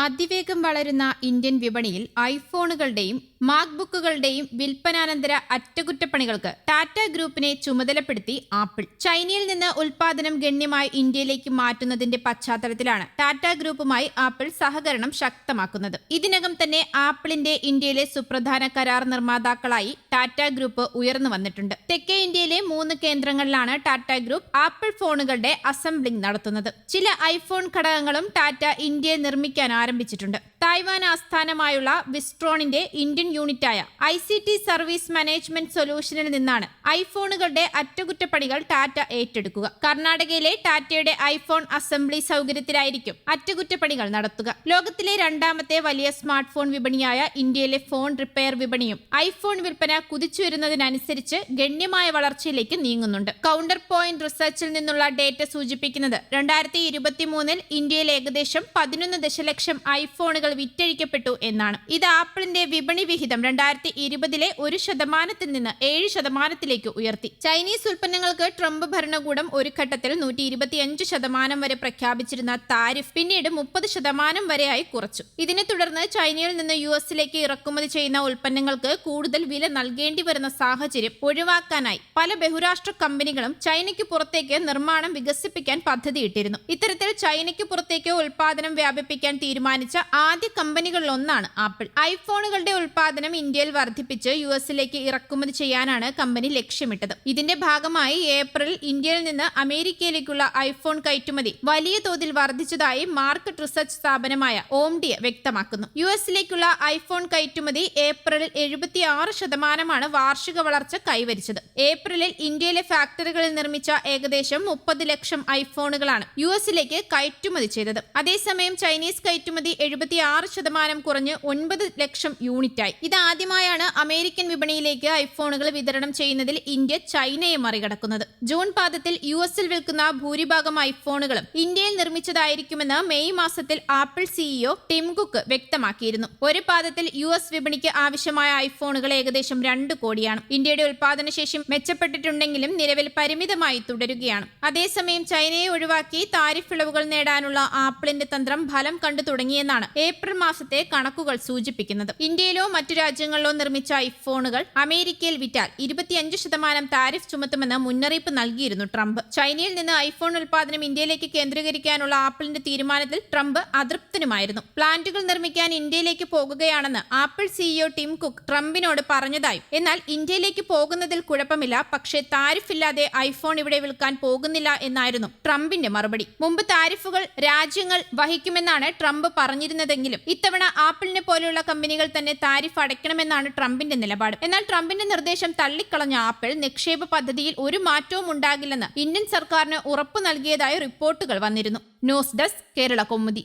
അതിവേഗം വളരുന്ന ഇന്ത്യൻ വിപണിയിൽ ഐഫോണുകളുടെയും മാക്ബുക്കുകളുടെയും വിൽപ്പനാനന്തര അറ്റകുറ്റപ്പണികൾക്ക് ടാറ്റ ഗ്രൂപ്പിനെ ചുമതലപ്പെടുത്തി ആപ്പിൾ. ചൈനയിൽ നിന്ന് ഉൽപാദനം ഗണ്യമായി ഇന്ത്യയിലേക്ക് മാറ്റുന്നതിന്റെ പശ്ചാത്തലത്തിലാണ് ടാറ്റ ഗ്രൂപ്പുമായി ആപ്പിൾ സഹകരണം ശക്തമാക്കുന്നത്. ഇതിനകം തന്നെ ആപ്പിളിന്റെ ഇന്ത്യയിലെ സുപ്രധാന കരാർ നിർമ്മാതാക്കളായി ടാറ്റ ഗ്രൂപ്പ് ഉയർന്നു വന്നിട്ടുണ്ട്. തെക്കേ ഇന്ത്യയിലെ 3 കേന്ദ്രങ്ങളിലാണ് ടാറ്റ ഗ്രൂപ്പ് ആപ്പിൾ ഫോണുകളുടെ അസംബ്ലിംഗ് നടത്തുന്നത്. ചില ഐഫോൺ ഘടകങ്ങളും ടാറ്റ ഇന്ത്യയിൽ നിർമ്മിക്കാൻ ആരംഭിച്ചിട്ടുണ്ട്. തായ്വാൻ ആസ്ഥാനമായുള്ള വിസ്ട്രോണിന്റെ ഇന്ത്യൻ യൂണിറ്റായ ICT സർവീസ് മാനേജ്മെന്റ് സൊല്യൂഷനിൽ നിന്നാണ് ഐഫോണുകളുടെ അറ്റകുറ്റപ്പണികൾ ടാറ്റ ഏറ്റെടുക്കുക. കർണാടകയിലെ ടാറ്റയുടെ ഐഫോൺ അസംബ്ലി സൗകര്യത്തിലായിരിക്കും അറ്റകുറ്റപ്പണികൾ നടത്തുക. ലോകത്തിലെ 2ാമത്തെ വലിയ സ്മാർട്ട് ഫോൺ വിപണിയായ ഇന്ത്യയിലെ ഫോൺ റിപ്പയർ വിപണിയും ഐഫോൺ വിൽപ്പന കുതിച്ചുയരുന്നതിനനുസരിച്ച് ഗണ്യമായ വളർച്ചയിലേക്ക് നീങ്ങുന്നുണ്ട്. കൗണ്ടർ പോയിന്റ് റിസർച്ചിൽ നിന്നുള്ള ഡേറ്റ സൂചിപ്പിക്കുന്നത് 2023 ഇന്ത്യയിൽ ഏകദേശം 11 ദശലക്ഷം ഐഫോണുകൾ വിറ്റഴിക്കപ്പെട്ടു എന്നാണ്. ഇത് ആപ്പിളിന്റെ വിപണി വിഹിതം 2020 1% നിന്ന് 7% ഉയർത്തി. ചൈനീസ് ഉൽപ്പന്നങ്ങൾക്ക് ട്രംപ് ഭരണകൂടം ഒരു ഘട്ടത്തിൽ 125% വരെ പ്രഖ്യാപിച്ചിരുന്ന താരിഫ് പിന്നീട് 30% വരെയായി കുറച്ചു. ഇതിനെ തുടർന്ന് ചൈനയിൽ നിന്ന് US ഇറക്കുമതി ചെയ്യുന്ന ഉൽപ്പന്നങ്ങൾക്ക് കൂടുതൽ വില നൽകേണ്ടി വരുന്ന സാഹചര്യം ഒഴിവാക്കാനായി പല ബഹുരാഷ്ട്ര കമ്പനികളും ചൈനയ്ക്ക് പുറത്തേക്ക് നിർമ്മാണം വികസിപ്പിക്കാൻ പദ്ധതിയിട്ടിരുന്നു. ഇത്തരത്തിൽ ചൈനയ്ക്ക് പുറത്തേക്ക് ഉൽപാദനം വ്യാപിപ്പിക്കാൻ തീരുമാനിച്ച ആദ്യ കമ്പനികളിലൊന്നാണ് ആപ്പിൾ. ഐഫോണുകളുടെ ഉൽപാദനം ഇന്ത്യയിൽ വർദ്ധിപ്പിച്ച് US ഇറക്കുമതി ചെയ്യാനാണ് കമ്പനി ലക്ഷ്യമിട്ടത്. ഇതിന്റെ ഭാഗമായി ഏപ്രിലിൽ ഇന്ത്യയിൽ നിന്ന് അമേരിക്കയിലേക്കുള്ള ഐഫോൺ കയറ്റുമതി വലിയ തോതിൽ വർദ്ധിച്ചതായി മാർക്കറ്റ് റിസർച്ച് സ്ഥാപനമായ ഓംഡിയ വ്യക്തമാക്കുന്നു. US ഐഫോൺ കയറ്റുമതി ഏപ്രിലിൽ 76% വാർഷിക വളർച്ച കൈവരിച്ചത്. ഏപ്രിലിൽ ഇന്ത്യയിലെ ഫാക്ടറികളിൽ നിർമ്മിച്ച ഏകദേശം 30 ലക്ഷം ഐഫോണുകളാണ് US കയറ്റുമതി ചെയ്തത്. അതേസമയം ചൈനീസ് കയറ്റുമതി 76% കുറഞ്ഞ് 9 ലക്ഷം യൂണിറ്റായി. ഇതാദ്യമായാണ് അമേരിക്കൻ വിപണിയിലേക്ക് ഐഫോണുകൾ വിതരണം ചെയ്യുന്നതിൽ ഇന്ത്യ ചൈനയെ മറികടക്കുന്നത്. ജൂൺ പാദത്തിൽ US വിൽക്കുന്ന ഭൂരിഭാഗം ഐഫോണുകളും ഇന്ത്യയിൽ നിർമ്മിച്ചതായിരിക്കുമെന്ന് മെയ് മാസത്തിൽ ആപ്പിൾ CEO ടിം കുക്ക് വ്യക്തമാക്കിയിരുന്നു. ഒരു പാദത്തിൽ US വിപണിക്ക് ആവശ്യമായ ഐഫോണുകൾ ഏകദേശം 2 കോടിയാണ്. ഇന്ത്യയുടെ ഉൽപാദനശേഷി മെച്ചപ്പെട്ടിട്ടുണ്ടെങ്കിലും നിലവിൽ പരിമിതമായി തുടരുകയാണ്. അതേസമയം ചൈനയെ ഒഴിവാക്കി താരിഫ് ഇളവുകൾ നേടാനുള്ള ആപ്പിളിന്റെ തന്ത്രം ഫലം കണ്ടു തുടങ്ങിയെന്നാണ് ഏപ്രിൽ മാസത്തെ കണക്കുകൾ സൂചിപ്പിക്കുന്നത്. ഇന്ത്യയിലോ മറ്റു രാജ്യങ്ങളിലോ നിർമ്മിച്ച ഐഫോണുകൾ അമേരിക്കയിൽ വിറ്റാൽ 25% താരിഫ് ചുമത്തുമെന്ന് മുന്നറിയിപ്പ് നൽകിയിരുന്നു ട്രംപ്. ചൈനയിൽ നിന്ന് ഐഫോൺ ഉൽപാദനം ഇന്ത്യയിലേക്ക് കേന്ദ്രീകരിക്കാനുള്ള ആപ്പിളിന്റെ തീരുമാനത്തിൽ ട്രംപ് അതൃപ്തനുമായിരുന്നു. പ്ലാന്റുകൾ നിർമ്മിക്കാൻ ഇന്ത്യയിലേക്ക് പോകുകയാണെന്ന് ആപ്പിൾ CEO ടിം കുക്ക് ട്രംപിനോട് പറഞ്ഞതായും, എന്നാൽ ഇന്ത്യയിലേക്ക് പോകുന്നതിൽ കുഴപ്പമില്ല, പക്ഷേ താരിഫില്ലാതെ ഐഫോൺ ഇവിടെ വിൽക്കാൻ പോകുന്നില്ല എന്നായിരുന്നു ട്രംപിന്റെ മറുപടി. മുമ്പ് താരിഫുകൾ രാജ്യങ്ങൾ വഹിക്കുമെന്നാണ് ട്രംപ് പറഞ്ഞിരുന്നതെങ്കിലും ഇത്തവണ ആപ്പിളിനെ പോലെയുള്ള കമ്പനികൾ തന്നെ താരിഫ് അടയ്ക്കണമെന്നാണ് ട്രംപിന്റെ നിലപാട്. എന്നാൽ ട്രംപിന്റെ നിർദ്ദേശം തള്ളിക്കളഞ്ഞ ആപ്പിൾ നിക്ഷേപ പദ്ധതിയിൽ ഒരു മാറ്റവും ഉണ്ടാകില്ലെന്ന് ഇന്ത്യൻ സർക്കാരിന് ഉറപ്പു നൽകിയതായി റിപ്പോർട്ടുകൾ വന്നിരുന്നു. News desk Kerala Kaumudi.